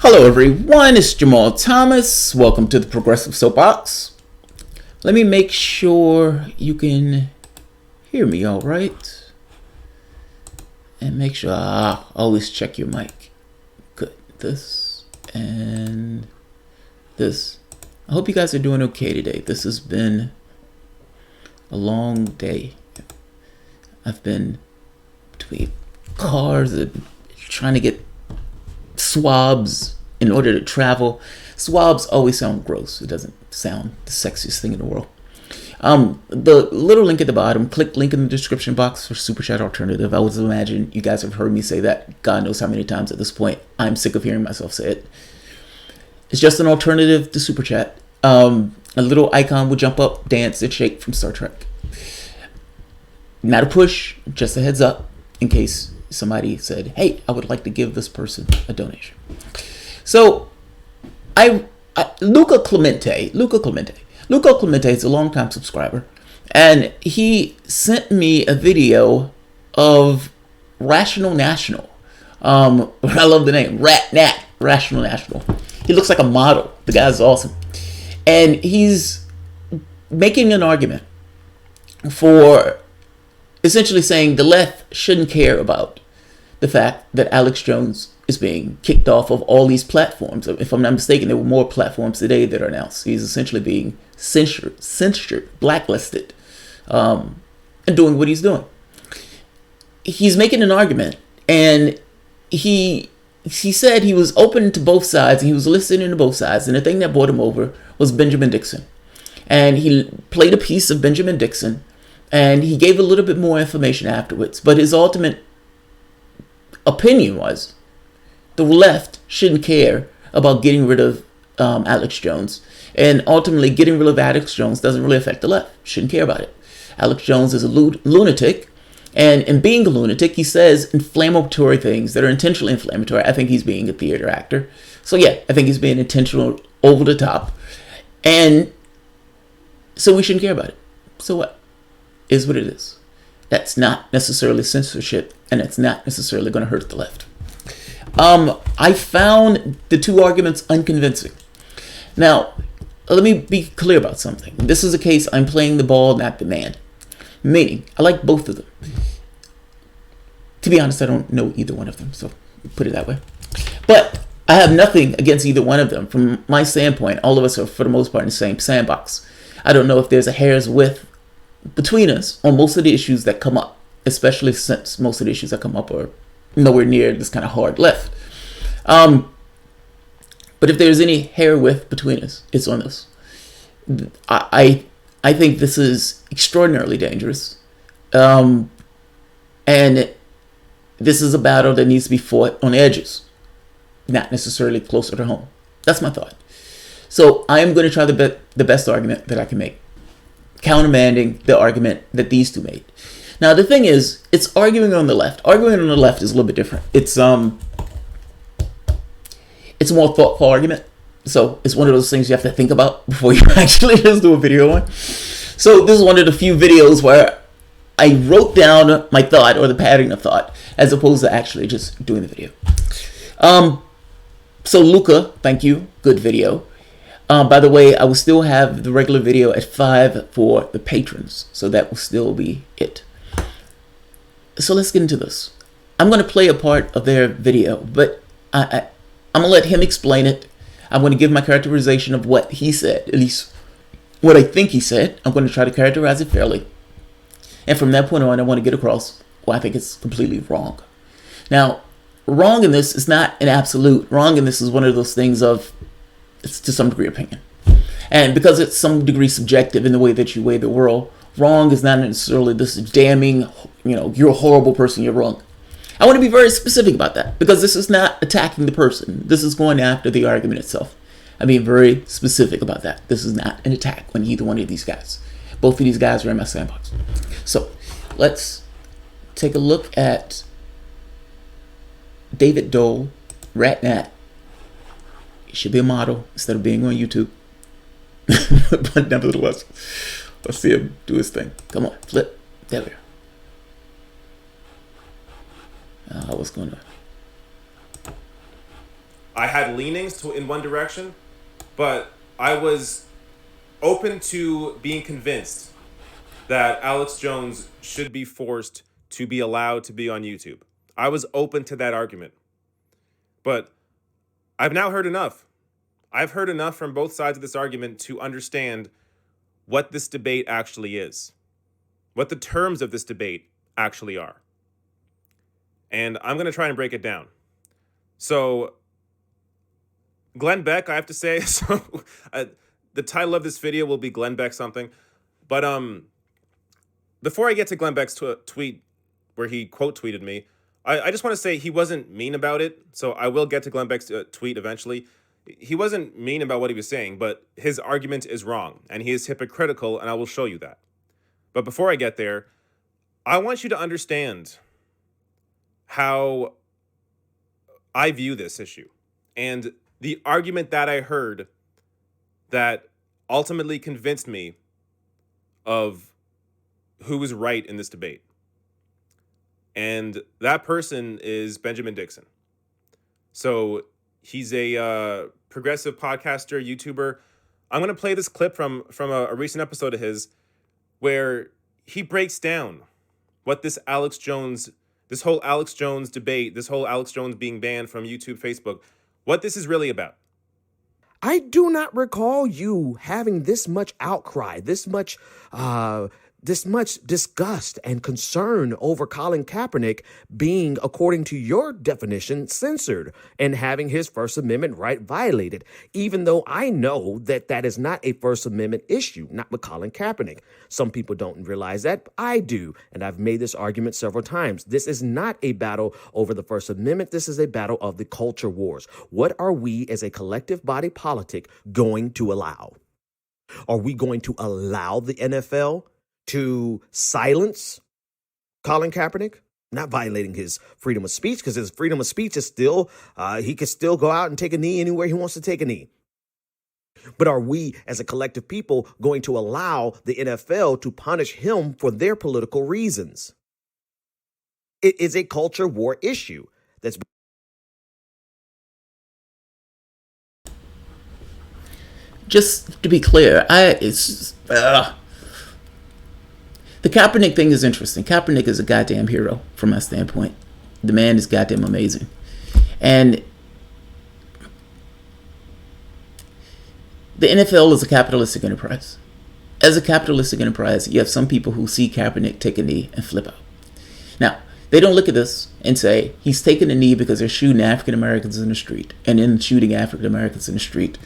Hello everyone, it's Jamarl Thomas. Welcome to the Progressive Soapbox. Let me make sure you can hear me all right. And make sure, always check your mic. Good, this and this. I hope you guys are doing okay today. This has been a long day. I've been between cars and trying to get swabs in order to travel. Swabs always sound gross. It doesn't sound the sexiest thing in the world. The little link at the bottom, click link in the description box for Super Chat Alternative. I would imagine you guys have heard me say that God knows how many times at this point. I'm sick of hearing myself say it. It's just an alternative to Super Chat. A little icon will jump up, dance, and shake from Star Trek. Not a push, just a heads up in case somebody said, hey, I would like to give this person a donation. So, Luca Clemente is a longtime subscriber, and he sent me a video of Rational National. I love the name, Rational National. He looks like a model. The guy's awesome. And he's making an argument for essentially saying the left shouldn't care about the fact that Alex Jones is being kicked off of all these platforms. If I'm not mistaken, there were more platforms today that are announced. He's essentially being censored, blacklisted, and doing what he's doing. He's making an argument, and he said he was open to both sides, and he was listening to both sides, and the thing that brought him over was Benjamin Dixon. And he played a piece of Benjamin Dixon, and he gave a little bit more information afterwards, but his ultimate opinion was the left shouldn't care about getting rid of Alex Jones, and ultimately getting rid of Alex Jones doesn't really affect the left. Shouldn't care about it. Alex Jones is a lunatic, and in being a lunatic, he says inflammatory things that are intentionally inflammatory. I think he's being a theater actor, so yeah, I think he's being intentional, over the top, and so we shouldn't care about it. So what? Is what it is. That's not necessarily censorship, and it's not necessarily going to hurt the left. I found the two arguments unconvincing. Now, let me be clear about something. This is a case I'm playing the ball, not the man. Meaning, I like both of them. To be honest, I don't know either one of them, so put it that way. But I have nothing against either one of them. From my standpoint, all of us are, for the most part, in the same sandbox. I don't know if there's a hair's width between us on most of the issues that come up, especially since most of the issues that come up are nowhere near this kind of hard left. But if there's any hair width between us, it's on this. I think this is extraordinarily dangerous. And this is a battle that needs to be fought on the edges, not necessarily closer to home. That's my thought. So I am going to try the best argument that I can make, countermanding the argument that these two made. Now the thing is, it's arguing on the left. Arguing on the left is a little bit different. It's a more thoughtful argument. So it's one of those things you have to think about before you actually just do a video on. So this is one of the few videos where I wrote down my thought, or the pattern of thought, as opposed to actually just doing the video. So Luca, thank you. Good video. By the way, I will still have the regular video at 5 for the patrons, so that will still be it. So let's get into this. I'm going to play a part of their video, but I'm going to let him explain it. I'm going to give my characterization of what he said, at least what I think he said. I'm going to try to characterize it fairly. And from that point on, I want to get across why I think it's completely wrong. Now, wrong in this is not an absolute. Wrong in this is one of those things of, it's to some degree opinion. And because it's some degree subjective in the way that you weigh the world, wrong is not necessarily this damning, you're a horrible person, you're wrong. I want to be very specific about that, because this is not attacking the person. This is going after the argument itself. I'm being very specific about that. This is not an attack on either one of these guys. Both of these guys are in my sandbox. So let's take a look at David Dole, Ratnat. He should be a model instead of being on YouTube. But nevertheless, let's see him do his thing. Come on, flip. There we are. What's going on? I had leanings in one direction, but I was open to being convinced that Alex Jones should be forced to be allowed to be on YouTube. I was open to that argument. But I've now heard enough. I've heard enough from both sides of this argument to understand what this debate actually is, what the terms of this debate actually are. And I'm going to try and break it down. So, Glenn Beck, I have to say, the title of this video will be Glenn Beck something. But before I get to Glenn Beck's tweet where he quote tweeted me, I just want to say he wasn't mean about it. So I will get to Glenn Beck's tweet eventually. He wasn't mean about what he was saying, but his argument is wrong and he is hypocritical, and I will show you that. But before I get there, I want you to understand how I view this issue and the argument that I heard that ultimately convinced me of who was right in this debate. And that person is Benjamin Dixon. So he's a progressive podcaster, YouTuber. I'm going to play this clip from a recent episode of his where he breaks down what this whole Alex Jones debate, this whole Alex Jones being banned from YouTube, Facebook, what this is really about. I do not recall you having this much outcry, this much disgust and concern over Colin Kaepernick being, according to your definition, censored and having his First Amendment right violated, even though I know that that is not a First Amendment issue, not with Colin Kaepernick. Some people don't realize that, but I do, and I've made this argument several times. This is not a battle over the First Amendment. This is a battle of the culture wars. What are we as a collective body politic going to allow? Are we going to allow the NFL to silence Colin Kaepernick, not violating his freedom of speech, because his freedom of speech is still, he can still go out and take a knee anywhere he wants to take a knee. But are we as a collective people going to allow the NFL to punish him for their political reasons? It is a culture war issue that's just to be clear, the Kaepernick thing is interesting. Kaepernick is a goddamn hero from my standpoint. The man is goddamn amazing. And the NFL is a capitalistic enterprise. As a capitalistic enterprise, you have some people who see Kaepernick take a knee and flip out. Now, they don't look at this and say, he's taking a knee because they're shooting African Americans in the street. And in shooting African Americans in the street,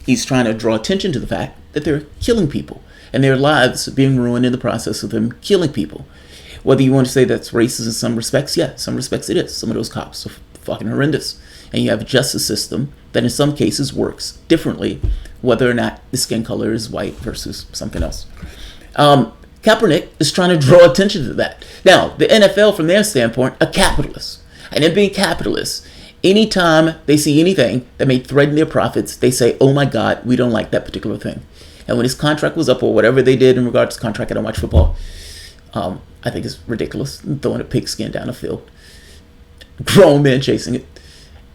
he's trying to draw attention to the fact that they're killing people and their lives being ruined in the process of them killing people. Whether you want to say that's racist in some respects, yeah, some respects it is. Some of those cops are fucking horrendous. And you have a justice system that in some cases works differently, whether or not the skin color is white versus something else. Kaepernick is trying to draw attention to that. Now, the NFL, from their standpoint, are capitalists. And in being capitalists, anytime they see anything that may threaten their profits, they say, oh my God, we don't like that particular thing. And when his contract was up, or whatever they did in regards to contract, I don't watch football. I think it's ridiculous, throwing a pigskin down the field. Grown men chasing it.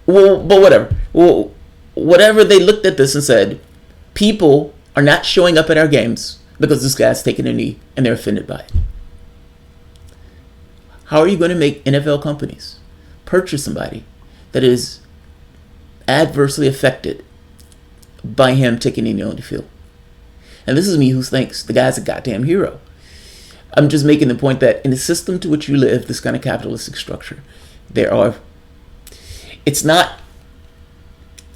Well, but whatever. Well, whatever, they looked at this and said, people are not showing up at our games because this guy's taking a knee and they're offended by it. How are you going to make NFL companies purchase somebody that is adversely affected by him taking a knee on the field? And this is me who thinks the guy's a goddamn hero. I'm just making the point that in the system to which you live, this kind of capitalistic structure, it's not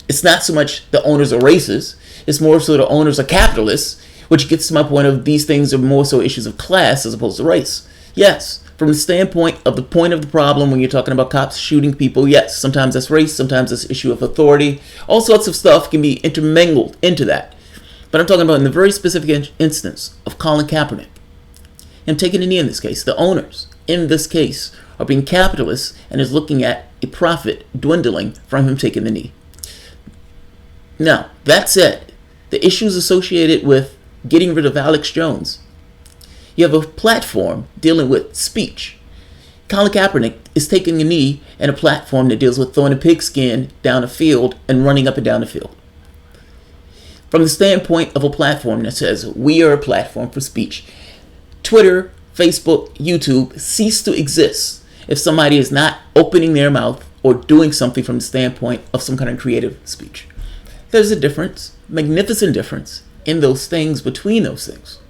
so much the owners are racist, it's more so the owners are capitalists, which gets to my point of these things are more so issues of class as opposed to race. Yes, from the standpoint of the problem when you're talking about cops shooting people, yes, sometimes that's race, sometimes that's issue of authority. All sorts of stuff can be intermingled into that. But I'm talking about in the very specific instance of Colin Kaepernick, him taking a knee in this case, the owners in this case are being capitalists and is looking at a profit dwindling from him taking the knee. Now, that said, the issues associated with getting rid of Alex Jones, you have a platform dealing with speech. Colin Kaepernick is taking a knee in a platform that deals with throwing a pigskin down a field and running up and down the field. From the standpoint of a platform that says we are a platform for speech, Twitter, Facebook, YouTube cease to exist if somebody is not opening their mouth or doing something from the standpoint of some kind of creative speech. There's a difference, magnificent difference, in those things, between those things.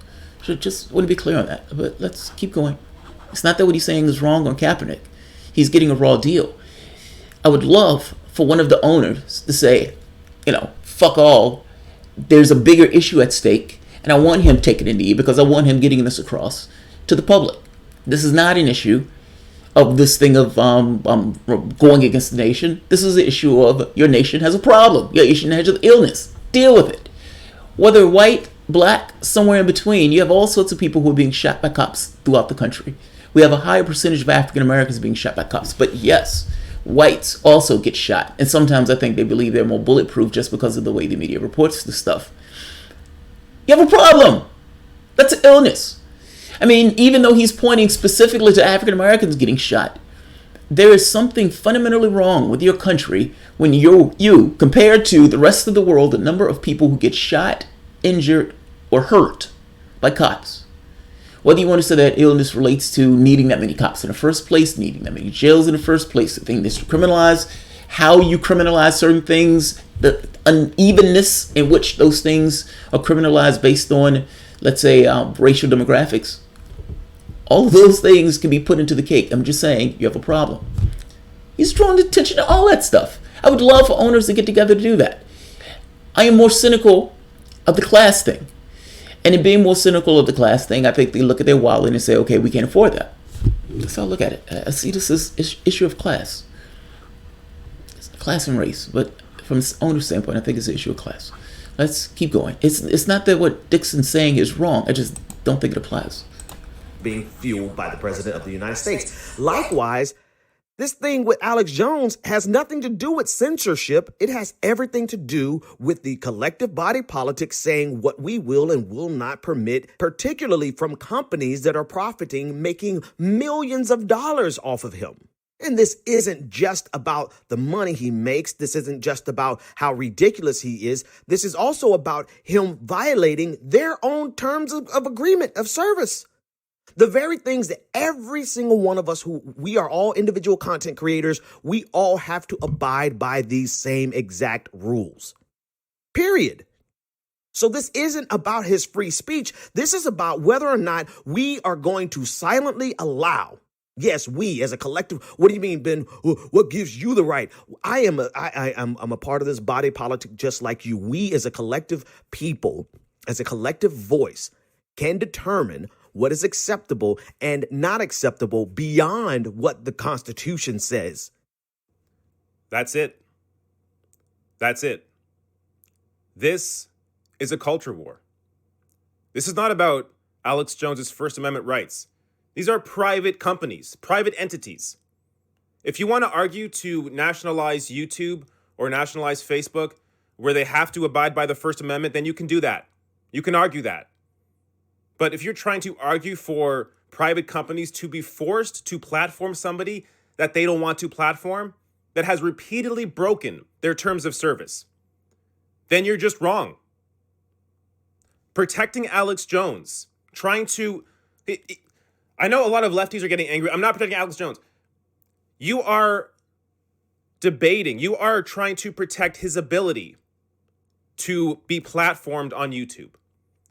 So just want to be clear on that. But let's keep going. It's not that what he's saying is wrong on Kaepernick. He's getting a raw deal. I would love for one of the owners to say, fuck all. There's a bigger issue at stake, and I want him taking a knee because I want him getting this across to the public. This is not an issue of this thing of going against the nation. This is the issue of your nation has a problem. Your nation has an illness. Deal with it. Whether white, black, somewhere in between, you have all sorts of people who are being shot by cops throughout the country. We have a higher percentage of African Americans being shot by cops. But yes, whites also get shot. And sometimes I think they believe they're more bulletproof just because of the way the media reports this stuff. You have a problem. That's an illness. I mean, even though he's pointing specifically to African Americans getting shot, there is something fundamentally wrong with your country when you compared to the rest of the world, the number of people who get shot, injured, or hurt by cops. Whether you want to say that illness relates to needing that many cops in the first place, needing that many jails in the first place, the thing that's to criminalize, how you criminalize certain things, the unevenness in which those things are criminalized based on, let's say, racial demographics. All of those things can be put into the cake. I'm just saying you have a problem. He's drawing attention to all that stuff. I would love for owners to get together to do that. I am more cynical of the class thing. And in being more cynical of the class thing, I think they look at their wallet and say, okay, we can't afford that. That's how I look at it. I see this as issue of class. It's class and race. But from the owner's standpoint, I think it's an issue of class. Let's keep going. It's not that what Dixon's saying is wrong. I just don't think it applies. Being fueled by the president of the United States. Likewise, this thing with Alex Jones has nothing to do with censorship. It has everything to do with the collective body politic saying what we will and will not permit, particularly from companies that are profiting, making millions of dollars off of him. And this isn't just about the money he makes. This isn't just about how ridiculous he is. This is also about him violating their own terms of agreement of service. The very things that every single one of us who we are all individual content creators, we all have to abide by these same exact rules. Period. So this isn't about his free speech. This is about whether or not we are going to silently allow. Yes, we as a collective. What do you mean, Ben? What gives you the right? I'm a part of this body politic just like you. We as a collective people, as a collective voice, can determine what is acceptable and not acceptable beyond what the Constitution says. That's it. That's it. This is a culture war. This is not about Alex Jones's First Amendment rights. These are private companies, private entities. If you want to argue to nationalize YouTube or nationalize Facebook, where they have to abide by the First Amendment, then you can do that. You can argue that. But if you're trying to argue for private companies to be forced to platform somebody that they don't want to platform, that has repeatedly broken their terms of service, then you're just wrong. Protecting Alex Jones, trying to... I know a lot of lefties are getting angry. I'm not protecting Alex Jones. You are debating. You are trying to protect his ability to be platformed on YouTube.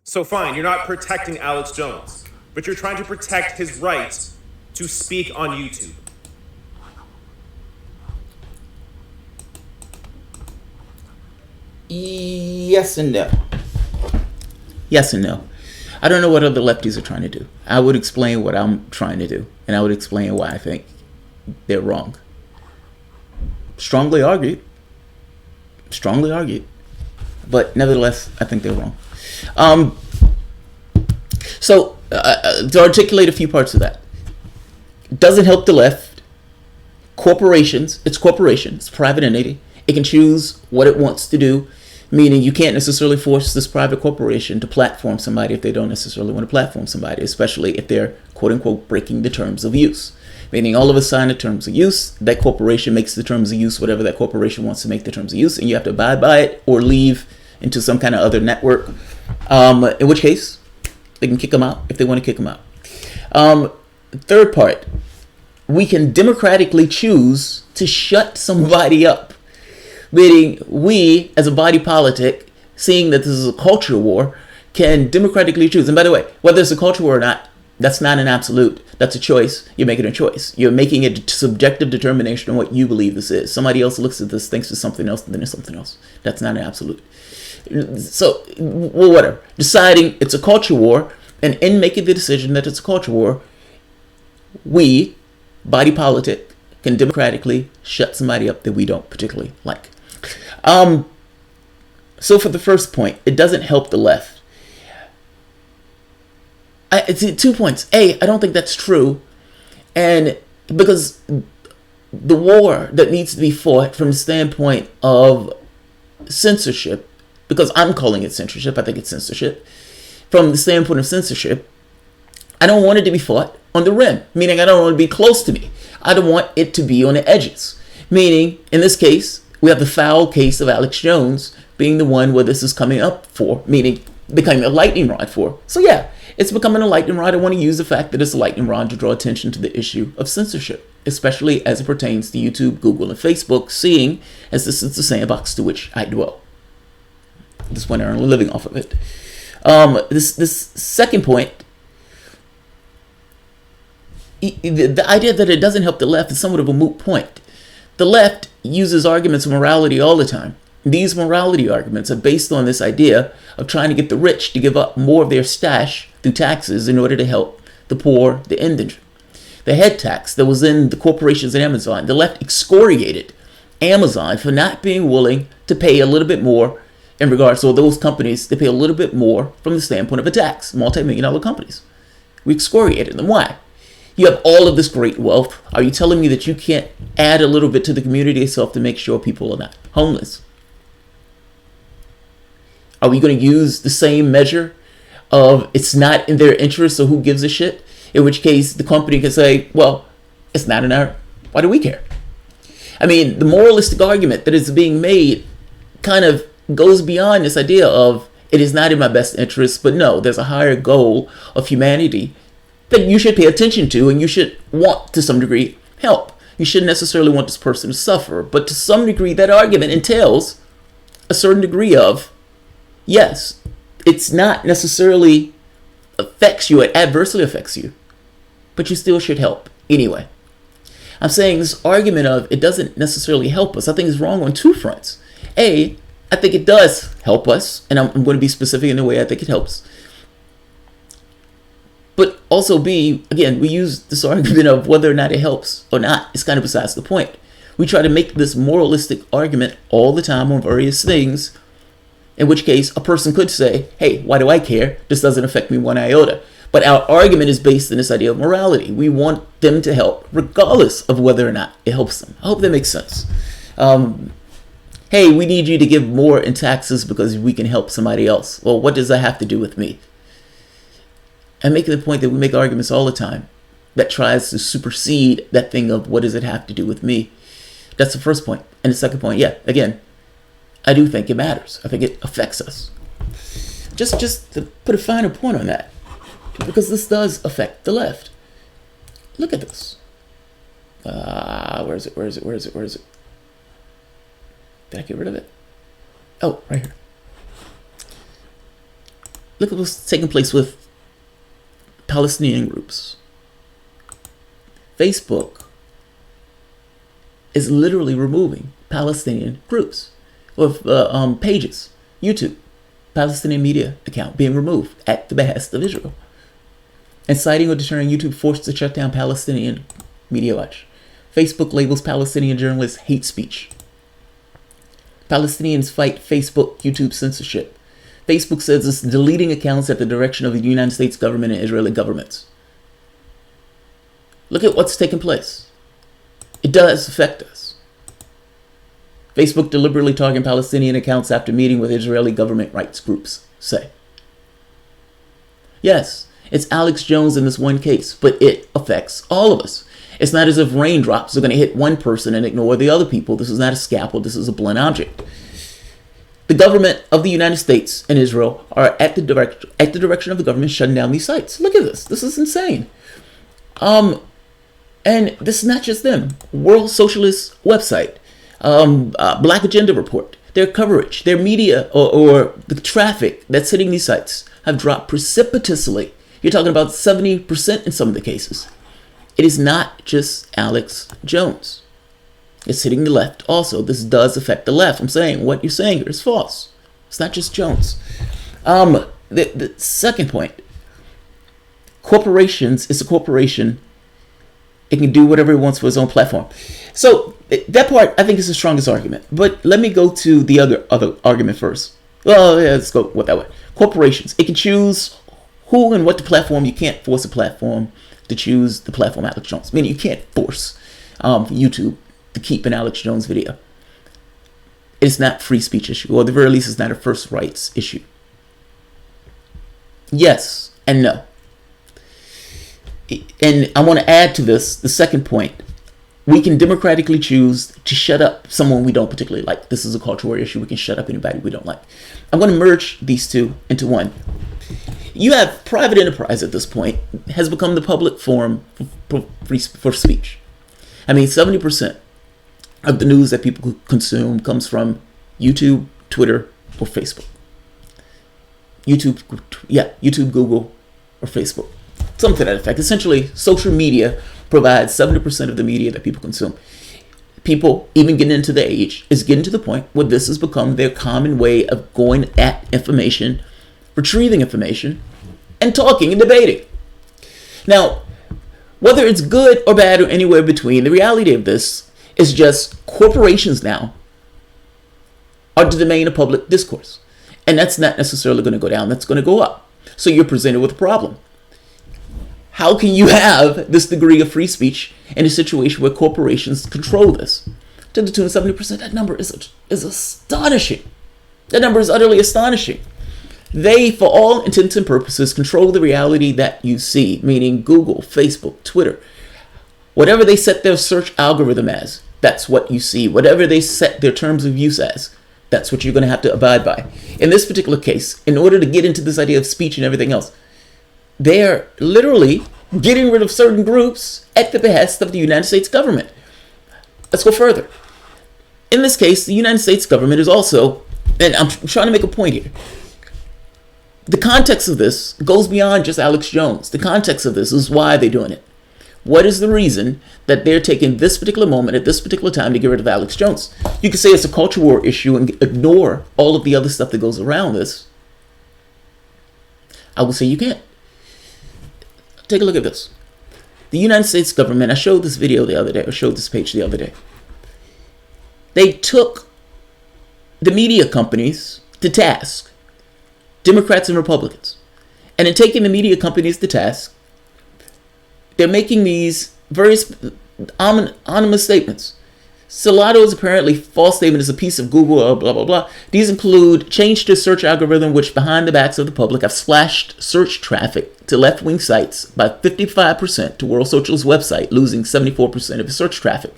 So fine, you're not protecting Alex Jones, but you're trying to protect his right to speak on YouTube. Yes and no. Yes and no. I don't know what other lefties are trying to do. I would explain what I'm trying to do, and I would explain why I think they're wrong. Strongly argued. But nevertheless, I think they're wrong. So to articulate a few parts of that. It doesn't help the left. Corporations, it's private entity. It can choose what it wants to do, meaning you can't necessarily force this private corporation to platform somebody if they don't necessarily want to platform somebody, especially if they're, quote unquote, breaking the terms of use. meaning all of us sign the terms of use. That corporation makes the terms of use whatever that corporation wants to make the terms of use, and you have to abide by it or leave into some kind of other network. In which case, they can kick them out if they want to kick them out. Third part, we can democratically choose to shut somebody up. Meaning we, as a body politic, seeing that this is a culture war, can democratically choose. And by the way, whether it's a culture war or not, that's not an absolute. That's a choice. You're making a choice. You're making a subjective determination on what you believe this is. Somebody else looks at this, thinks it's something else, and then it's something else. That's not an absolute. So, well, whatever. Deciding it's a culture war, and in making the decision that it's a culture war, we, body politic, can democratically shut somebody up that we don't particularly like. So for the first point, it doesn't help the left. It's 2 points. A, I don't think that's true. And because the war that needs to be fought from the standpoint of censorship, because I'm calling it censorship, I think it's censorship. From the standpoint of censorship, I don't want it to be fought on the rim, meaning I don't want it to be close to me. I don't want it to be on the edges, meaning in this case, we have the foul case of Alex Jones being the one where this is coming up for, meaning becoming a lightning rod for. So yeah, it's becoming a lightning rod. I want to use the fact that it's a lightning rod to draw attention to the issue of censorship, especially as it pertains to YouTube, Google, and Facebook, seeing as this is the sandbox to which I dwell. I just want to earn a living off of it. This second point, the idea that it doesn't help the left is somewhat of a moot point. The left uses arguments of morality all the time. These morality arguments are based on this idea of trying to get the rich to give up more of their stash through taxes in order to help the poor, the indigent. The head tax that was in the corporations at Amazon, the left excoriated Amazon for not being willing to pay a little bit more in regards to those companies to pay a little bit more from the standpoint of a tax, multi-million-dollar companies. We excoriated them. Why? You have all of this great wealth. Are you telling me that you can't add a little bit to the community itself to make sure people are not homeless? Are we going to use the same measure of it's not in their interest, so who gives a shit? In which case the company can say, well, it's not in our, why do we care? I mean, the moralistic argument that is being made kind of goes beyond this idea of it is not in my best interest, but no, there's a higher goal of humanity that you should pay attention to, and you should want, to some degree, help. You shouldn't necessarily want this person to suffer, but to some degree, that argument entails a certain degree of, yes, it's not necessarily affects you, it adversely affects you, but you still should help anyway. I'm saying this argument of it doesn't necessarily help us, I think is wrong on two fronts. A, I think it does help us, and I'm going to be specific in the way I think it helps. But also B, again, we use this argument of whether or not it helps or not. It's kind of besides the point. We try to make this moralistic argument all the time on various things, in which case a person could say, hey, why do I care? This doesn't affect me one iota. But our argument is based on this idea of morality. We want them to help regardless of whether or not it helps them. I hope that makes sense. Hey, we need you to give more in taxes because we can help somebody else. Well, what does that have to do with me? I'm making the point that we make arguments all the time that tries to supersede that thing of what does it have to do with me. That's the first point. And the second point, yeah, again, I do think it matters. I think it affects us. Just to put a finer point on that, because this does affect the left. Look at this. Where is it? Did I get rid of it? Oh, right here. Look at what's taking place with Palestinian groups. Facebook is literally removing Palestinian groups with pages. YouTube, Palestinian media account being removed at the behest of Israel. Inciting or deterring YouTube forced to shut down Palestinian media watch. Facebook labels Palestinian journalists hate speech. Palestinians fight Facebook, YouTube censorship. Facebook says it's deleting accounts at the direction of the United States government and Israeli governments. Look at what's taking place. It does affect us. Facebook deliberately targeting Palestinian accounts after meeting with Israeli government rights groups, say. Yes, it's Alex Jones in this one case, but it affects all of us. It's not as if raindrops are going to hit one person and ignore the other people. This is not a scalpel. This is a blunt object. The government of the United States and Israel are at the direction of the government shutting down these sites. Look at this. This is insane. And this is not just them. World Socialist website, Black Agenda Report, their coverage, their media, or the traffic that's hitting these sites have dropped precipitously. You're talking about 70% in some of the cases. It is not just Alex Jones. It's hitting the left also. This does affect the left. I'm saying what you're saying here is false. It's not just Jones. The second point, corporations, it's a corporation. It can do whatever it wants for its own platform. So that part, I think, is the strongest argument. But let me go to the other argument first. Well, yeah, let's go with that way. Corporations, it can choose who and what the platform. You can't force a platform to choose the platform Alex Jones. Meaning you can't force YouTube to keep an Alex Jones video. It's not free speech issue, or at the very least, it's not a first rights issue. Yes and no. And I want to add to this the second point. We can democratically choose to shut up someone we don't particularly like. This is a cultural war issue. We can shut up anybody we don't like. I'm going to merge these two into one. You have private enterprise at this point has become the public forum for speech. I mean, 70% of the news that people consume comes from YouTube, Twitter, or Facebook. YouTube, Google, or Facebook. Something to that effect. Essentially, social media provides 70% of the media that people consume. People, even getting into the age, is getting to the point where this has become their common way of going at information, retrieving information, and talking and debating. Now, whether it's good or bad or anywhere between, the reality of this is just corporations now are the domain of public discourse. And that's not necessarily going to go down. That's going to go up. So you're presented with a problem. How can you have this degree of free speech in a situation where corporations control this? To the tune of 70%, that number is astonishing. That number is utterly astonishing. They, for all intents and purposes, control the reality that you see, meaning Google, Facebook, Twitter. Whatever they set their search algorithm as, that's what you see. Whatever they set their terms of use as, that's what you're going to have to abide by. In this particular case, in order to get into this idea of speech and everything else, they're literally getting rid of certain groups at the behest of the United States government. Let's go further. In this case, the United States government is also, and I'm trying to make a point here, the context of this goes beyond just Alex Jones. The context of this is why they're doing it. What is the reason that they're taking this particular moment at this particular time to get rid of Alex Jones? You could say it's a culture war issue and ignore all of the other stuff that goes around this. I would say you can't. Take a look at this. The United States government, I showed this video the other day, or showed this page the other day. They took the media companies to task, Democrats and Republicans. And in taking the media companies to task, they're making these various anonymous statements. Solato's apparently false statement is a piece of Google, blah, blah, blah. These include change to search algorithm, which behind the backs of the public have slashed search traffic to left-wing sites by 55% to World Socialist website, losing 74% of its search traffic.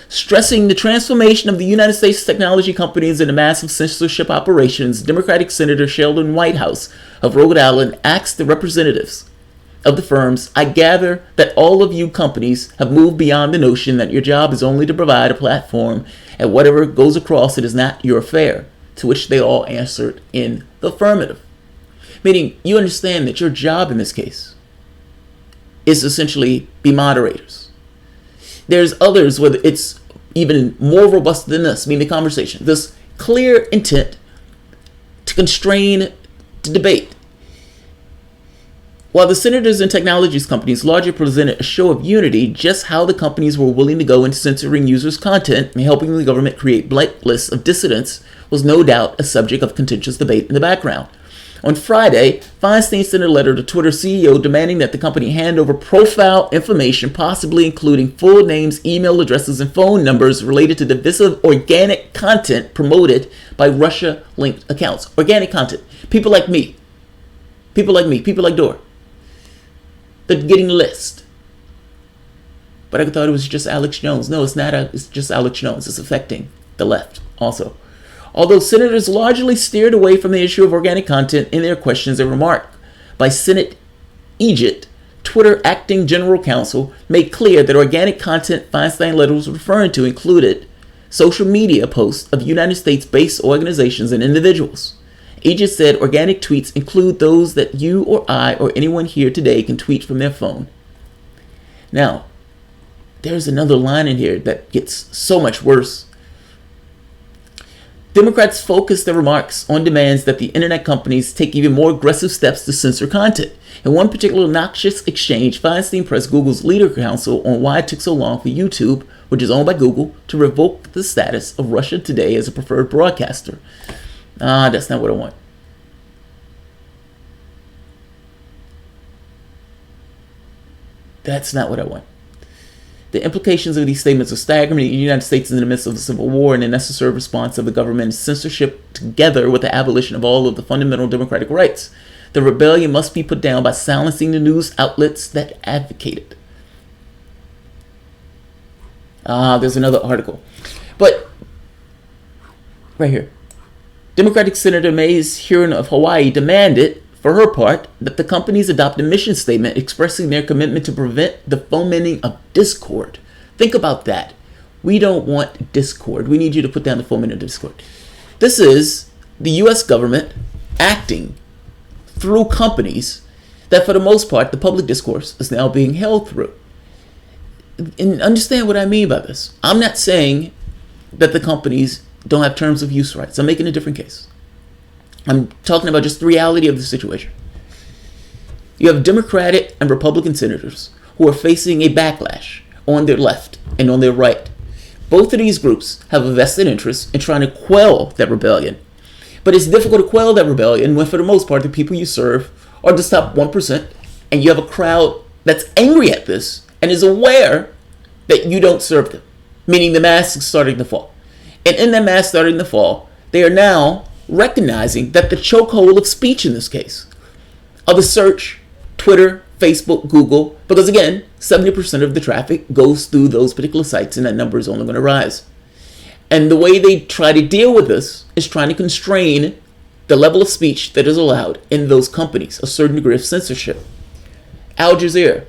Stressing the transformation of the United States technology companies into massive censorship operations, Democratic Senator Sheldon Whitehouse of Rhode Island asked the representatives of the firms, I gather that all of you companies have moved beyond the notion that your job is only to provide a platform and whatever goes across it is not your affair, to which they all answered in the affirmative. Meaning, you understand that your job in this case is essentially be moderators. There's others where it's even more robust than this, meaning the conversation. This clear intent to constrain, to debate. While the senators and technologies companies largely presented a show of unity, just how the companies were willing to go into censoring users' content and helping the government create blacklists of dissidents was no doubt a subject of contentious debate in the background. On Friday, Feinstein sent a letter to Twitter CEO demanding that the company hand over profile information, possibly including full names, email addresses, and phone numbers related to divisive organic content promoted by Russia-linked accounts. Organic content. People like me. People like Dora. They're getting a list. But I thought it was just Alex Jones. No, it's not. It's just Alex Jones. It's affecting the left also. Although senators largely steered away from the issue of organic content in their questions and remark by Senate Egypt, Twitter acting general counsel made clear that organic content Feinstein letter was referring to included social media posts of United States-based organizations and individuals. Egypt said organic tweets include those that you or I or anyone here today can tweet from their phone. Now, there's another line in here that gets so much worse. Democrats focused their remarks on demands that the internet companies take even more aggressive steps to censor content. In one particular noxious exchange, Feinstein pressed Google's leader counsel on why it took so long for YouTube, which is owned by Google, to revoke the status of Russia Today as a preferred broadcaster. That's not what I want. That's not what I want. The implications of these statements are staggering. The United States is in the midst of a civil war, and the necessary response of the government is censorship together with the abolition of all of the fundamental democratic rights. The rebellion must be put down by silencing the news outlets that advocate it. There's another article. But, right here. Democratic Senator May's hearing of Hawaii demanded, for her part, that the companies adopt a mission statement expressing their commitment to prevent the fomenting of discord. Think about that. We don't want discord. We need you to put down the fomenting of discord. This is the U.S. government acting through companies that, for the most part, the public discourse is now being held through. And understand what I mean by this. I'm not saying that the companies don't have terms of use rights. I'm making a different case. I'm talking about just the reality of the situation. You have Democratic and Republican senators who are facing a backlash on their left and on their right. Both of these groups have a vested interest in trying to quell that rebellion. But it's difficult to quell that rebellion when, for the most part, the people you serve are the top 1%, and you have a crowd that's angry at this and is aware that you don't serve them, meaning the mask is starting to fall. And in that mask starting to fall, they are now recognizing that the chokehold of speech in this case, of the search, Twitter, Facebook, Google, because again, 70% of the traffic goes through those particular sites, and that number is only going to rise. And the way they try to deal with this is trying to constrain the level of speech that is allowed in those companies, a certain degree of censorship. Al Jazeera,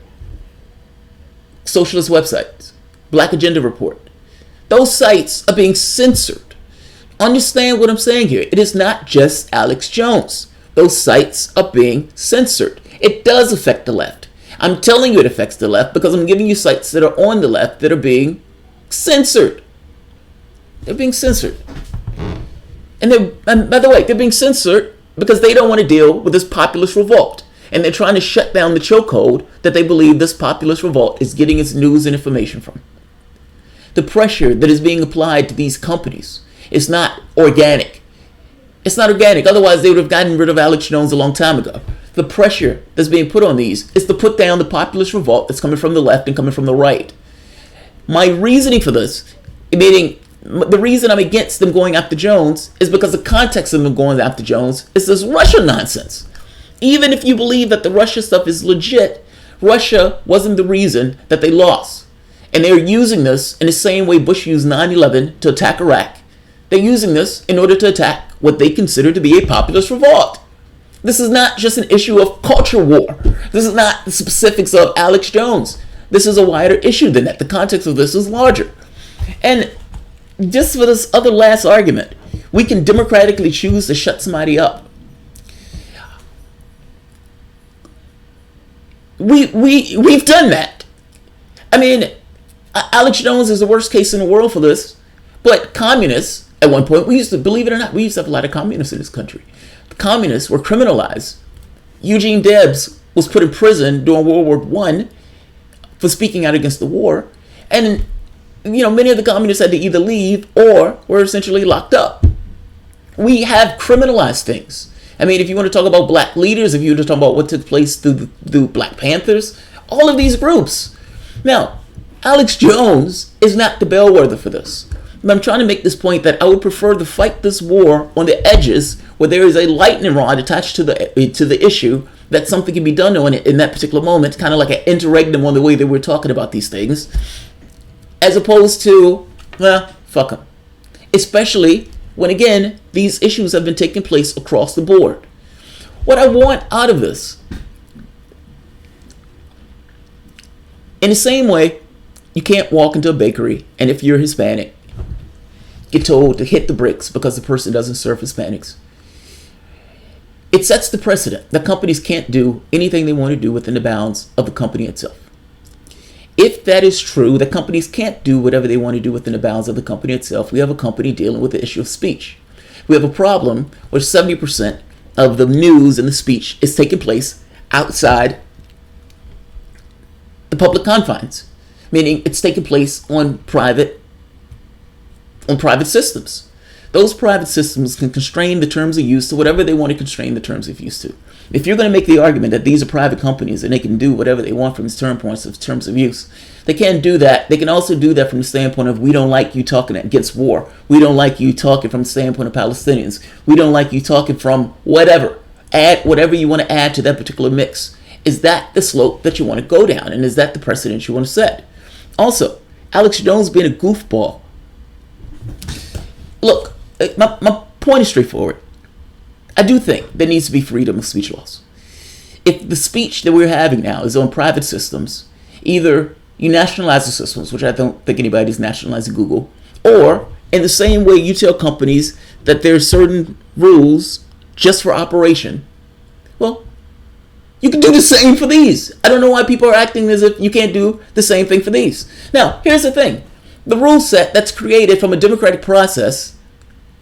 socialist websites, Black Agenda Report, those sites are being censored. Understand what I'm saying here. It is not just Alex Jones. Those sites are being censored. It does affect the left. I'm telling you it affects the left because I'm giving you sites that are on the left that are being censored. They're being censored. And by the way, they're being censored because they don't want to deal with this populist revolt. And they're trying to shut down the chokehold that they believe this populist revolt is getting its news and information from. The pressure that is being applied to these companies is not organic. It's not organic. Otherwise, they would have gotten rid of Alex Jones a long time ago. The pressure that's being put on these is to put down the populist revolt that's coming from the left and coming from the right. My reasoning for this, meaning the reason I'm against them going after Jones, is because the context of them going after Jones is this Russia nonsense. Even if you believe that the Russia stuff is legit, Russia wasn't the reason that they lost. And they're using this in the same way Bush used 9/11 to attack Iraq. They're using this in order to attack what they consider to be a populist revolt. This is not just an issue of culture war. This is not the specifics of Alex Jones. This is a wider issue than that. The context of this is larger. And just for this other last argument, we can democratically choose to shut somebody up. We've done that. I mean, Alex Jones is the worst case in the world for this. But communists, at one point, we used to, believe it or not, we used to have a lot of communists in this country. The communists were criminalized. Eugene Debs was put in prison during World War I for speaking out against the war. And, many of the communists had to either leave or were essentially locked up. We have criminalized things. I mean, if you want to talk about black leaders, if you want to talk about what took place through Black Panthers, all of these groups. Now, Alex Jones is not the bellwether for this. But I'm trying to make this point that I would prefer to fight this war on the edges where there is a lightning rod attached to the issue that something can be done on it in that particular moment, kind of like an interregnum on the way that we're talking about these things, as opposed to, well, fuck them. Especially when, again, these issues have been taking place across the board. What I want out of this, in the same way, you can't walk into a bakery and if you're Hispanic, get told to hit the bricks because the person doesn't serve Hispanics. It sets the precedent that companies can't do anything they want to do within the bounds of the company itself. If that is true, that companies can't do whatever they want to do within the bounds of the company itself, we have a company dealing with the issue of speech. We have a problem where 70% of the news and the speech is taking place outside the public confines, meaning it's taking place on private systems. Those private systems can constrain the terms of use to whatever they want to constrain the terms of use to. If you're going to make the argument that these are private companies and they can do whatever they want from its terms of use, they can't do that. They can also do that from the standpoint of, we don't like you talking against war. We don't like you talking from the standpoint of Palestinians. We don't like you talking from whatever. Add whatever you want to add to that particular mix. Is that the slope that you want to go down? And is that the precedent you want to set? Also, Alex Jones being a goofball. Look, my point is straightforward. I do think there needs to be freedom of speech laws. If the speech that we're having now is on private systems, either you nationalize the systems, which I don't think anybody's nationalizing Google, or in the same way you tell companies that there are certain rules just for operation, well, you can do the same for these. I don't know why people are acting as if you can't do the same thing for these. Now, here's the thing. The rule set that's created from a democratic process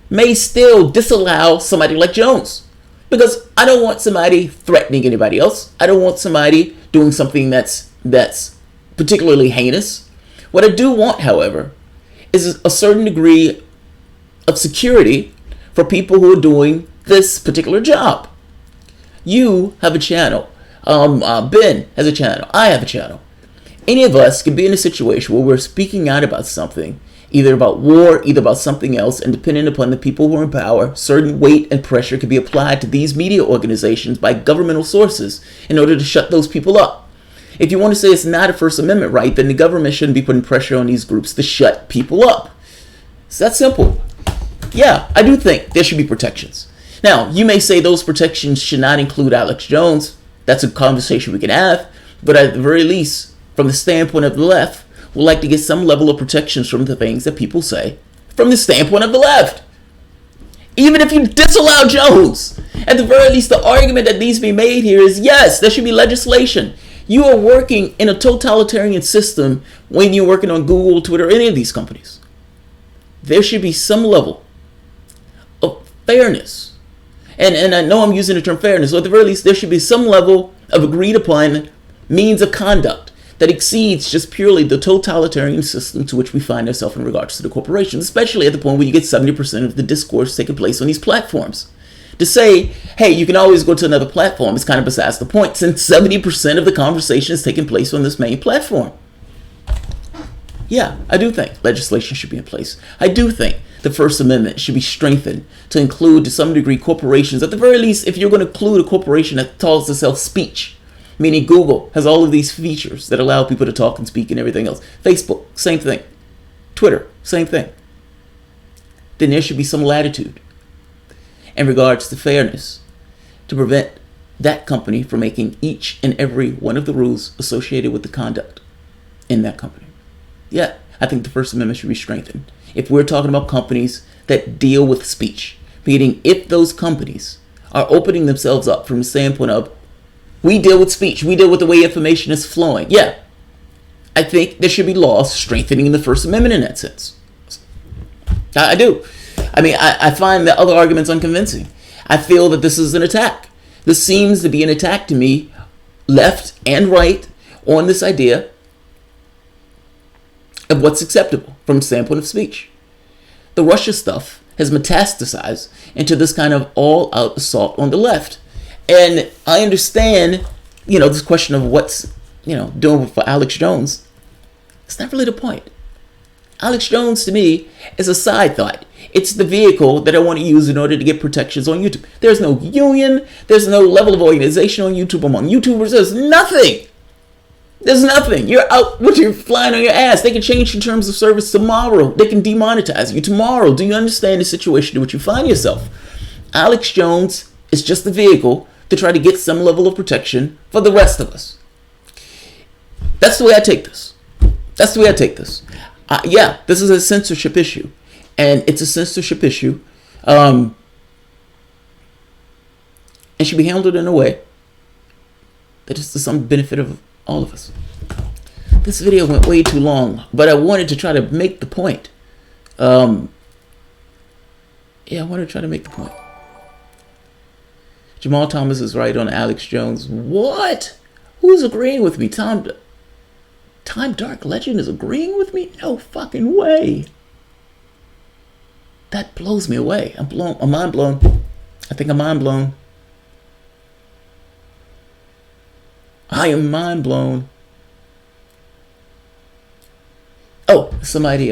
may still disallow somebody like Jones. Because I don't want somebody threatening anybody else. I don't want somebody doing something that's particularly heinous. What I do want, however, is a certain degree of security for people who are doing this particular job. You have a channel. Ben has a channel. I have a channel. Any of us can be in a situation where we're speaking out about something, either about war, either about something else, and depending upon the people who are in power, certain weight and pressure can be applied to these media organizations by governmental sources in order to shut those people up. If you want to say it's not a First Amendment right, then the government shouldn't be putting pressure on these groups to shut people up. It's that simple. Yeah, I do think there should be protections. Now, you may say those protections should not include Alex Jones. That's a conversation we can have. But at the very least, from the standpoint of the left, we'd like to get some level of protections from the things that people say from the standpoint of the left. Even if you disallow Jones, at the very least, the argument that needs to be made here is, yes, there should be legislation. You are working in a totalitarian system when you're working on Google, Twitter, any of these companies. There should be some level of fairness. And I know I'm using the term fairness, so at the very least, there should be some level of agreed upon means of conduct that exceeds just purely the totalitarian system to which we find ourselves in regards to the corporations, especially at the point where you get 70% of the discourse taking place on these platforms. To say, hey, you can always go to another platform is kind of besides the point, since 70% of the conversation is taking place on this main platform. Yeah, I do think legislation should be in place. I do think the First Amendment should be strengthened to include, to some degree, corporations. At the very least, if you're going to include a corporation that calls itself speech, meaning Google has all of these features that allow people to talk and speak and everything else. Facebook, same thing. Twitter, same thing. Then there should be some latitude in regards to fairness to prevent that company from making each and every one of the rules associated with the conduct in that company. Yeah, I think the First Amendment should be strengthened. If we're talking about companies that deal with speech, meaning if those companies are opening themselves up from the standpoint of, we deal with speech, we deal with the way information is flowing. Yeah, I think there should be laws strengthening the First Amendment in that sense. I do. I mean, I find the other arguments unconvincing. I feel that this is an attack. This seems to be an attack to me, left and right, on this idea of what's acceptable from the standpoint of speech. The Russia stuff has metastasized into this kind of all-out assault on the left. And I understand, this question of what's, doing for Alex Jones. It's not really the point. Alex Jones, to me, is a side thought. It's the vehicle that I want to use in order to get protections on YouTube. There's no union. There's no level of organization on YouTube among YouTubers. There's nothing. There's nothing. You're out with your flying on your ass. They can change your terms of service tomorrow. They can demonetize you tomorrow. Do you understand the situation in which you find yourself? Alex Jones is just the vehicle to try to get some level of protection for the rest of us. That's the way I take this. That's the way I take this. Yeah, this is a censorship issue. And it's a censorship issue. And should be handled in a way that is to some benefit of all of us. This video went way too long, but I wanted to try to make the point. I wanted to try to make the point. Jamarl Thomas is right on Alex Jones. What? Who's agreeing with me? Time Dark Legend is agreeing with me? No fucking way. That blows me away. I'm mind blown. I think I'm mind blown. I am mind blown. Oh, somebody,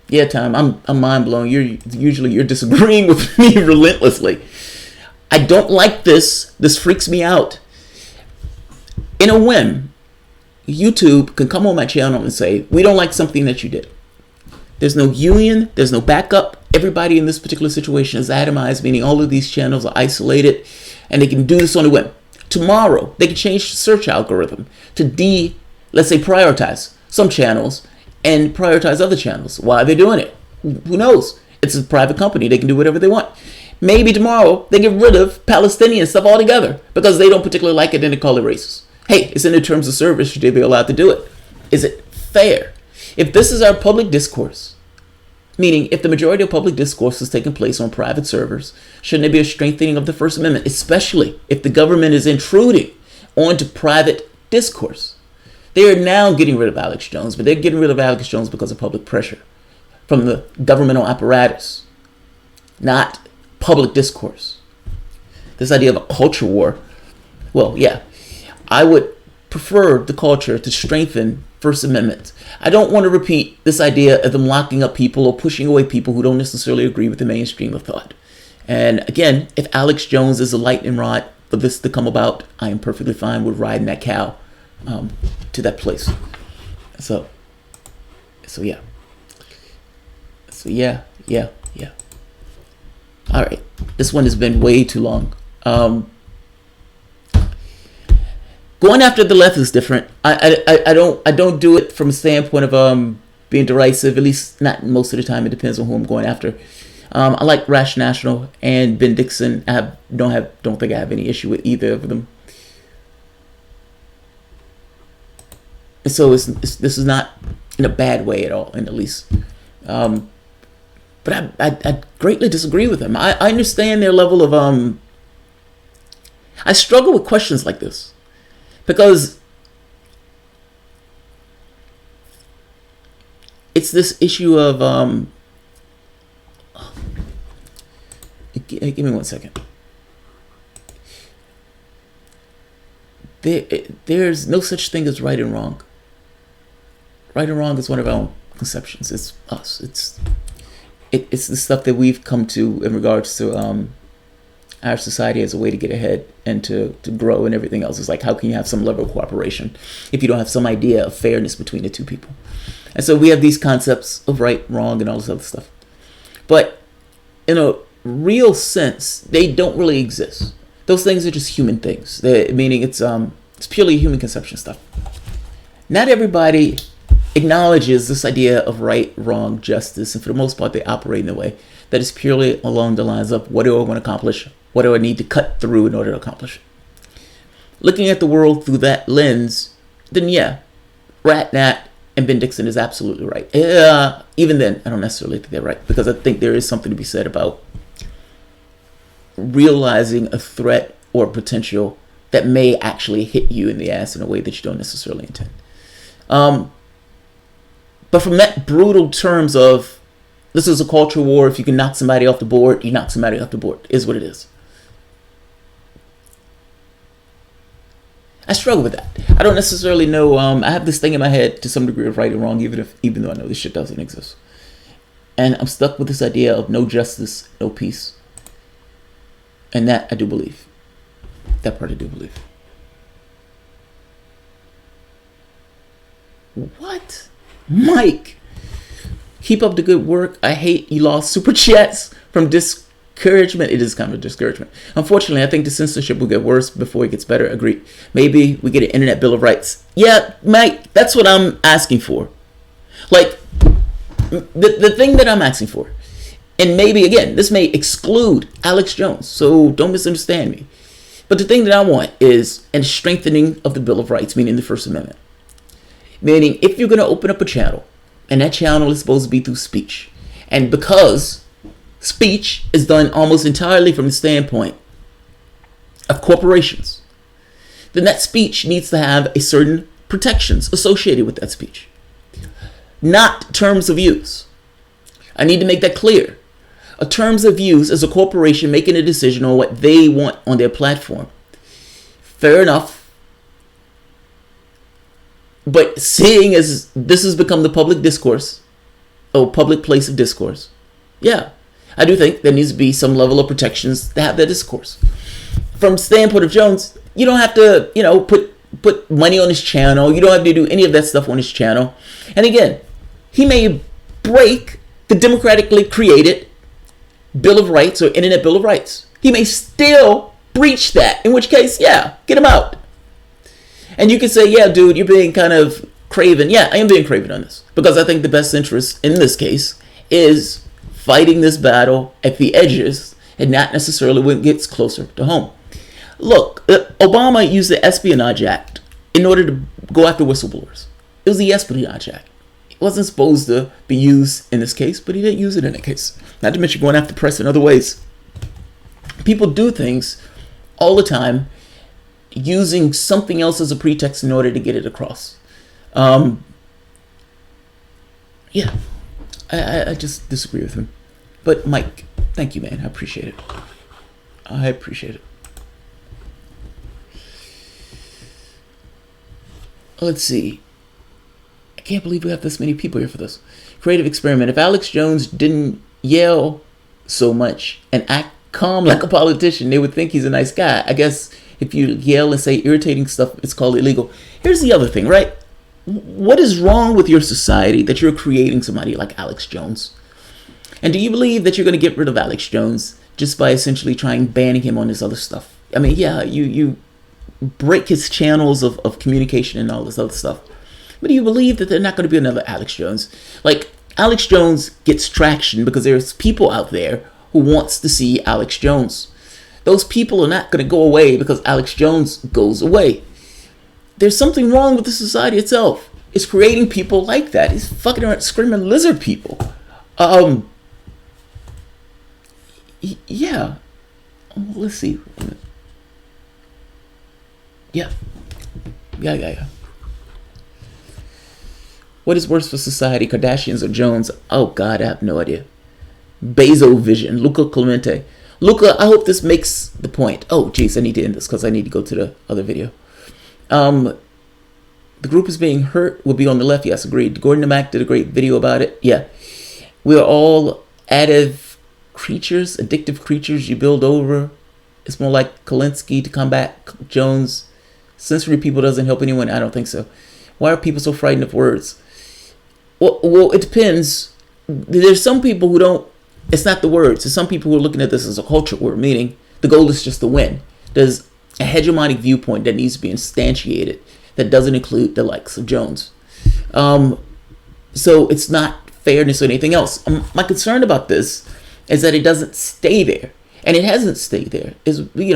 yeah, Tom, I'm mind blown. You're disagreeing with me relentlessly. I don't like this. This freaks me out. In a whim, YouTube can come on my channel and say, we don't like something that you did. There's no union. There's no backup. Everybody in this particular situation is atomized, meaning all of these channels are isolated, and they can do this on a whim. Tomorrow, they can change the search algorithm to let's say, prioritize some channels and prioritize other channels. Why are they doing it? Who knows? It's a private company. They can do whatever they want. Maybe tomorrow they get rid of Palestinian stuff altogether because they don't particularly like it and they call it racist. Hey, it's in the terms of service. Should they be allowed to do it? Is it fair? If this is our public discourse, meaning if the majority of public discourse is taking place on private servers, shouldn't there be a strengthening of the First Amendment, especially if the government is intruding onto private discourse? They are now getting rid of Alex Jones, but they're getting rid of Alex Jones because of public pressure from the governmental apparatus, not public discourse. This idea of a culture war, well, yeah, I would prefer the culture to strengthen First Amendment. I don't want to repeat this idea of them locking up people or pushing away people who don't necessarily agree with the mainstream of thought. And again, if Alex Jones is a lightning rod for this to come about, I am perfectly fine with riding that cow to that place. So yeah. All right, this one has been way too long. Going after the left is different. I don't do it from a standpoint of being derisive. At least not most of the time. It depends on who I'm going after. I like Rash National and Ben Dixon. I don't think I have any issue with either of them. And so this is not in a bad way at all, in the least. But I greatly disagree with them. I understand their level of I struggle with questions like this because it's this issue of give me 1 second. There's no such thing as right and wrong. Right and wrong is one of our own conceptions. It's us. It's the stuff that we've come to in regards to our society as a way to get ahead and to grow and everything else. It's like, how can you have some level of cooperation if you don't have some idea of fairness between the two people? And so we have these concepts of right, wrong, and all this other stuff. But in a real sense, they don't really exist. Those things are just human things. Meaning it's purely human conception stuff. Not everybody acknowledges this idea of right, wrong, justice, and for the most part, they operate in a way that is purely along the lines of what do I want to accomplish? What do I need to cut through in order to accomplish it? Looking at the world through that lens, then yeah, Rat Nat and Ben Dixon is absolutely right. Even then, I don't necessarily think they're right because I think there is something to be said about realizing a threat or potential that may actually hit you in the ass in a way that you don't necessarily intend. But from that brutal terms of this is a culture war, if you can knock somebody off the board, you knock somebody off the board, is what it is. I struggle with that. I don't necessarily know. I have this thing in my head to some degree of right and wrong, even though I know this shit doesn't exist. And I'm stuck with this idea of no justice, no peace. And that I do believe. That part I do believe. What? Mike, keep up the good work. I hate you lost super chats from discouragement. It is kind of a discouragement. Unfortunately, I think the censorship will get worse before it gets better. Agreed. Maybe we get an internet bill of rights. Yeah, Mike, that's what I'm asking for. Like, the thing that I'm asking for, and maybe, again, this may exclude Alex Jones, so don't misunderstand me. But the thing that I want is a strengthening of the Bill of Rights, meaning the First Amendment. Meaning, if you're going to open up a channel, and that channel is supposed to be through speech, and because speech is done almost entirely from the standpoint of corporations, then that speech needs to have a certain protections associated with that speech. Not terms of use. I need to make that clear. A terms of use is a corporation making a decision on what they want on their platform. Fair enough. But seeing as this has become the public discourse, or public place of discourse, yeah, I do think there needs to be some level of protections to have that discourse. From the standpoint of Jones, you don't have to, put money on his channel. You don't have to do any of that stuff on his channel. And again, he may break the democratically created Bill of Rights or Internet Bill of Rights. He may still breach that, in which case, yeah, get him out. And you can say, yeah, dude, you're being kind of craven. Yeah, I am being craven on this. Because I think the best interest in this case is fighting this battle at the edges and not necessarily when it gets closer to home. Look, Obama used the Espionage Act in order to go after whistleblowers. It was the Espionage Act. It wasn't supposed to be used in this case, but he didn't use it in that case. Not to mention going after press in other ways. People do things all the time using something else as a pretext in order to get it across. Yeah, I just disagree with him. But Mike, thank you, man. I appreciate it. I appreciate it. Let's see. I can't believe we have this many people here for this. Creative experiment. If Alex Jones didn't yell so much and act calm like a politician, they would think he's a nice guy. I guess if you yell and say irritating stuff, it's called illegal. Here's the other thing, right? What is wrong with your society that you're creating somebody like Alex Jones? And do you believe that you're going to get rid of Alex Jones just by essentially trying banning him on this other stuff? I mean, yeah, you break his channels of communication and all this other stuff. But do you believe that there's not going to be another Alex Jones? Like, Alex Jones gets traction because there's people out there who wants to see Alex Jones. Those people are not going to go away because Alex Jones goes away. There's something wrong with the society itself. It's creating people like that. It's fucking around screaming lizard people. Yeah. Let's see. Yeah. What is worse for society, Kardashians or Jones? Oh God, I have no idea. Bezo Vision, Luca Clemente. Luca, I hope this makes the point. Oh, jeez, I need to end this because I need to go to the other video. The group is being hurt will be on the left. Yes, agreed. Gordon Mack did a great video about it. Yeah. We are all addictive creatures you build over. It's more like Kalinsky to combat Jones. Censoring people doesn't help anyone. I don't think so. Why are people so frightened of words? Well, it depends. There's some people who don't. It's not the words. There's some people who are looking at this as a culture war, meaning the goal is just to win. There's a hegemonic viewpoint that needs to be instantiated that doesn't include the likes of Jones. So it's not fairness or anything else. My concern about this is that it doesn't stay there. And it hasn't stayed there.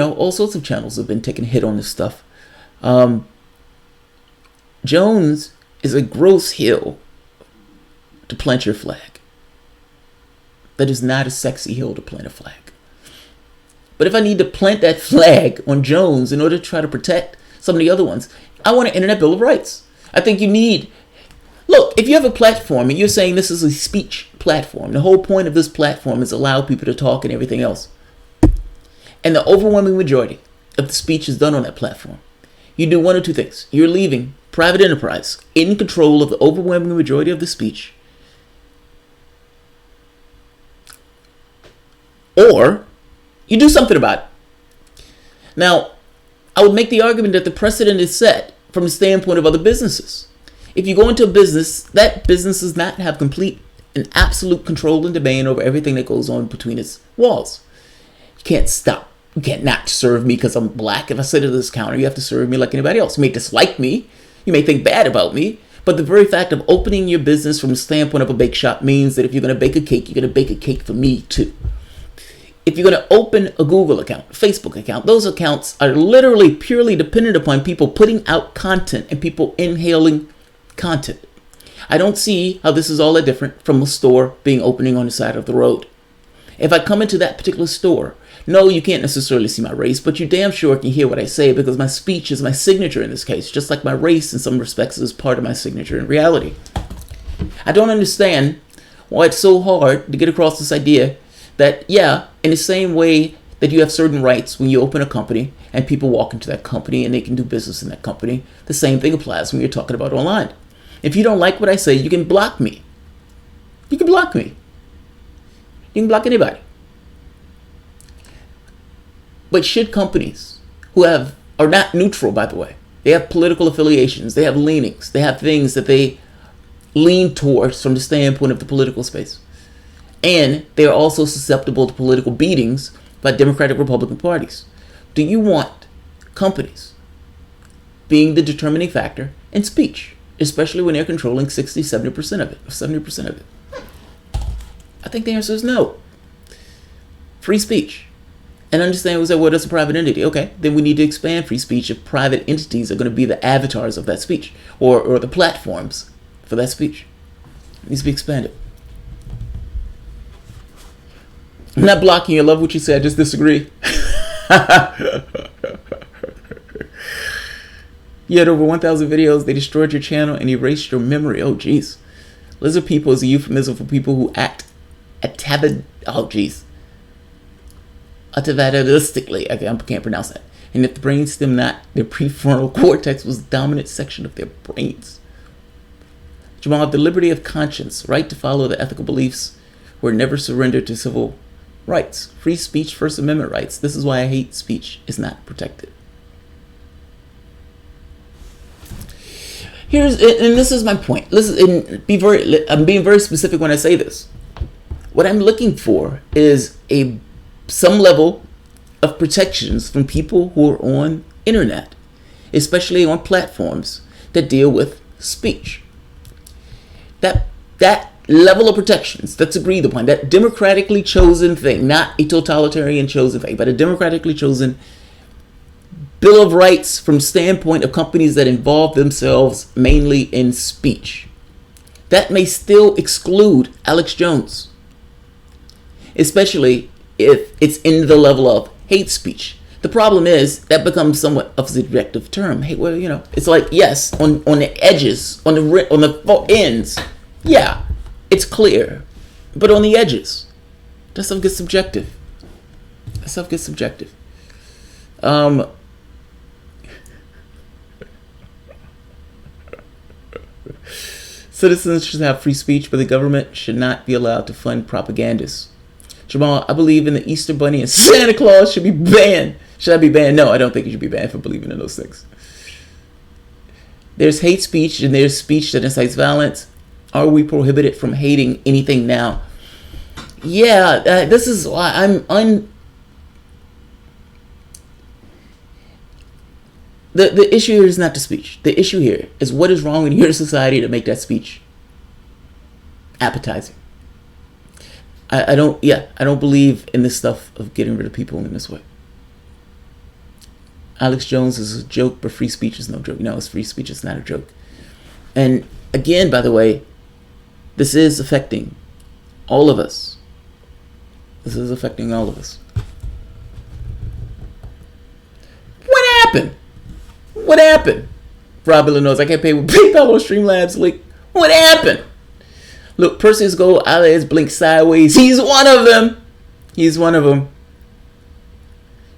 All sorts of channels have been taking a hit on this stuff. Jones is a gross hill to plant your flag. That is not a sexy hill to plant a flag. But if I need to plant that flag on Jones in order to try to protect some of the other ones, I want an Internet Bill of Rights. I think you need... Look, if you have a platform and you're saying this is a speech platform, the whole point of this platform is allow people to talk and everything else. And the overwhelming majority of the speech is done on that platform. You do one or two things. You're leaving private enterprise in control of the overwhelming majority of the speech, or you do something about it. Now, I would make the argument that the precedent is set from the standpoint of other businesses. If you go into a business, that business does not have complete and absolute control and domain over everything that goes on between its walls. You can't stop. You can't not serve me because I'm black. If I sit at this counter, you have to serve me like anybody else. You may dislike me. You may think bad about me. But the very fact of opening your business from the standpoint of a bake shop means that if you're going to bake a cake, you're going to bake a cake for me too. If you're going to open a Google account, a Facebook account, those accounts are literally purely dependent upon people putting out content and people inhaling content. I don't see how this is all that different from a store being opening on the side of the road. If I come into that particular store, no, you can't necessarily see my race, but you damn sure can hear what I say because my speech is my signature in this case, just like my race in some respects is part of my signature in reality. I don't understand why it's so hard to get across this idea that, yeah, in the same way that you have certain rights when you open a company and people walk into that company and they can do business in that company, the same thing applies when you're talking about online. If you don't like what I say, you can block me. You can block me. You can block anybody. But should companies who are not neutral, by the way, they have political affiliations, they have leanings, they have things that they lean towards from the standpoint of the political space. And they are also susceptible to political beatings by Democratic Republican parties. Do you want companies being the determining factor in speech, especially when they're controlling 60-70% of it, or 70% of it? I think the answer is no. Free speech. And understand, was that what is a private entity? Okay, then we need to expand free speech if private entities are going to be the avatars of that speech or the platforms for that speech. It needs to be expanded. I'm not blocking you. I love what you said. I just disagree. You had over 1,000 videos. They destroyed your channel and erased your memory. Oh, jeez. Lizard people is a euphemism for people who act atavistically. I can't pronounce that. And if the brainstem, not their prefrontal cortex, was the dominant section of their brains. Jamarl, the liberty of conscience, right to follow the ethical beliefs, were never surrendered to civil rights. Free speech, First Amendment rights. This is why I hate speech is not protected. And this is my point. I'm being very specific when I say this. What I'm looking for is some level of protections from people who are on internet, especially on platforms that deal with speech. That level of protections that's agreed upon, that democratically chosen thing, not a totalitarian chosen thing, but a democratically chosen Bill of Rights from standpoint of companies that involve themselves mainly in speech. That may still exclude Alex Jones, especially if it's in the level of hate speech. The problem is that becomes somewhat of a subjective term. Hey, well, it's like, yes, on the edges, on the ends, yeah, it's clear, but on the edges, that stuff gets subjective. Citizens should have free speech, but the government should not be allowed to fund propagandists. Jamarl, I believe in the Easter Bunny and Santa Claus should be banned. Should I be banned? No, I don't think you should be banned for believing in those things. There's hate speech and there's speech that incites violence. Are we prohibited from hating anything now? Yeah, this is why The issue here is not the speech. The issue here is what is wrong in your society to make that speech appetizing. I don't believe in this stuff of getting rid of people in this way. Alex Jones is a joke, but free speech is no joke. No, it's free speech. It's not a joke. And again, by the way, this is affecting all of us. What happened? Rob Illinois, I can't pay with PayPal or Streamlabs link. What happened? Look, Perseus Gold eyelids blink sideways. He's one of them.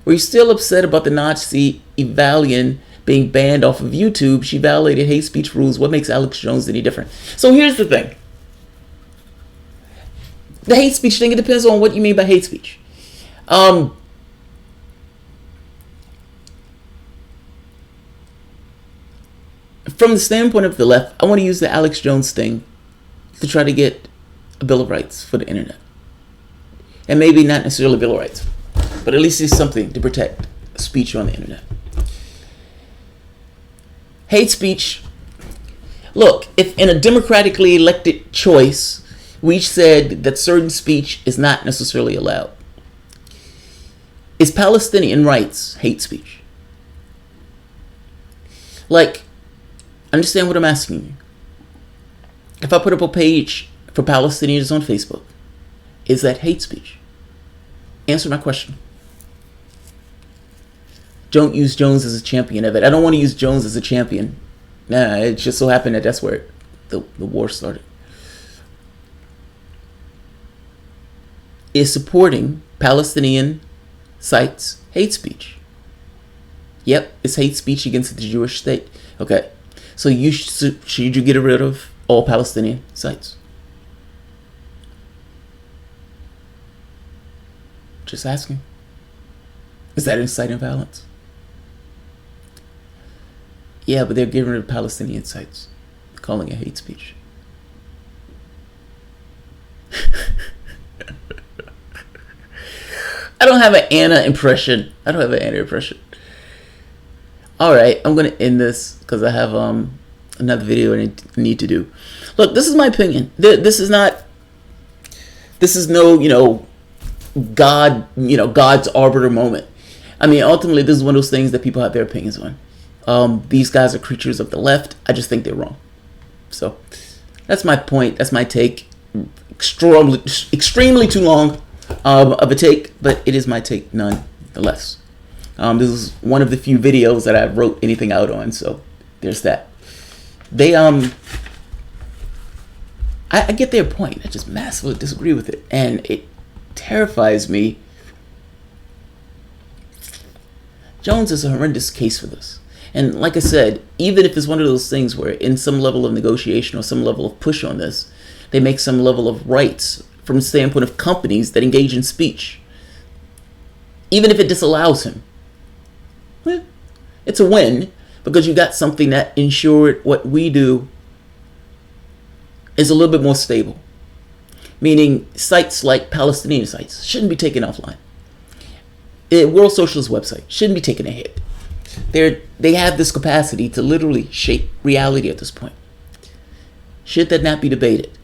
Were you still upset about the Nazi Evalian being banned off of YouTube. She violated hate speech rules. What makes Alex Jones any different? So here's the thing. The hate speech thing, it depends on what you mean by hate speech. From the standpoint of the left, I want to use the Alex Jones thing to try to get a Bill of Rights for the internet. And maybe not necessarily a Bill of Rights, but at least it's something to protect speech on the internet. Hate speech. Look, if in a democratically elected choice, we said that certain speech is not necessarily allowed, is Palestinian rights hate speech? Like, understand what I'm asking you. If I put up a page for Palestinians on Facebook, is that hate speech? Answer my question. Don't use Jones as a champion of it. I don't want to use Jones as a champion. Nah, it just so happened that that's where the war started. Is supporting Palestinian sites hate speech? Yep, it's hate speech against the Jewish state. Okay, so should you get rid of all Palestinian sites? Just asking. Is that inciting violence? Yeah, but they're getting rid of Palestinian sites, calling it hate speech. I don't have an Anna impression. All right, I'm going to end this because I have another video I need to do. Look, this is my opinion. This is no, God's arbiter moment. I mean, ultimately, this is one of those things that people have their opinions on. These guys are creatures of the left. I just think they're wrong. So that's my point. That's my take. Extremely too long of a take, but it is my take nonetheless. This is one of the few videos that I wrote anything out on. So there's that. I get their point. I just massively disagree with it, and it terrifies me. Jones is a horrendous case for this. And like I said, even if it's one of those things where in some level of negotiation or some level of push on this, they make some level of rights from the standpoint of companies that engage in speech, even if it disallows him, it's a win because you got something that ensured what we do is a little bit more stable. Meaning sites like Palestinian sites shouldn't be taken offline. World Socialist website shouldn't be taking a hit. They have this capacity to literally shape reality at this point. Should that not be debated?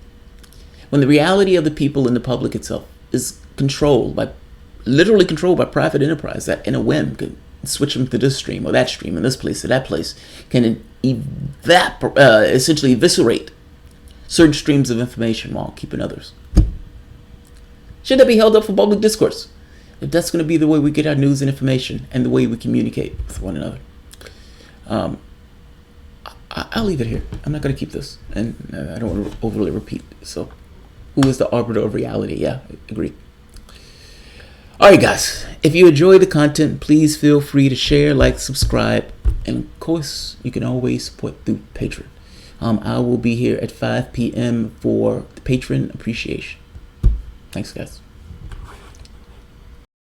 When the reality of the people and the public itself is literally controlled by private enterprise that in a whim can switch them to this stream or that stream and this place to that place, can essentially eviscerate certain streams of information while keeping others. Should that be held up for public discourse? If that's going to be the way we get our news and information and the way we communicate with one another. I'll leave it here. I'm not going to keep this. And I don't want to overly repeat. So, who is the arbiter of reality? Yeah, I agree. Alright guys, if you enjoy the content, please feel free to share, like, subscribe. And of course, you can always support through Patreon. I will be here at 5 p.m. for the Patreon appreciation. Thanks guys.